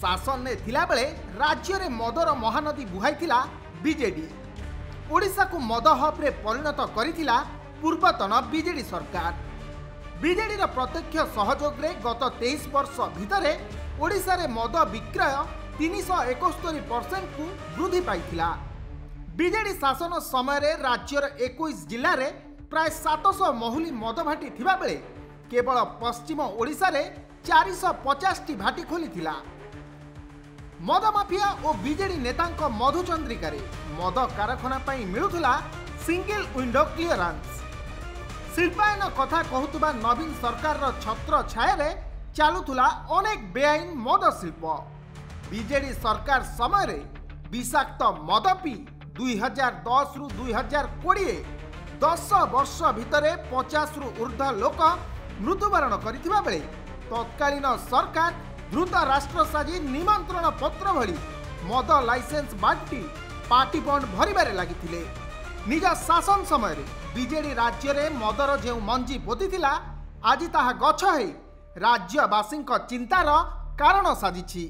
शासन में थिला बेले राज्य में मदर महानदी बुहाईथिला बीजेडी। ओडिशा को मद हब रे परिणत करिथिला पूर्वतन बीजेडी सरकार। बीजेडी प्रत्यक्ष सहयोग रे गत 23 वर्ष भितर ओडिशा रे मद विक्रय 371% को वृद्धि पाइथिला। बीजेडी शासन समय राज्यर 21 जिले में प्राय 700 महुली मद भाटी थिबा बेले केवल पश्चिम ओडिशा रे 450 भाटी खोली। मद माफिया और बीजेडी नेता मधुचंद्रिका मद कारखाना मिलुला सिंगल विंडो क्लीयरेंस। शिल्पायन कथा कहूतुबा नवीन सरकार छत्र छाया चलुला अनेक बेआईन मद शिल्प। बीजेडी सरकार समय विषाक्त मद पी 2010 रु 2020 10 वर्ष भितर 50 रु ऊर्ध्व लोक मृत्युवरण करथिबा बेले तत्कालीन सरकार द्रुत राष्ट्र साजी निमंत्रण पत्र भली मद लाइसेंस बांटी पार्टी बंड भरबार लगी। निज शासन समय बीजेडी राज्य में मदर जो मंजी पोतीथिला आज ताहा गछ है राज्यवासी चिंतार कारण साजिछि।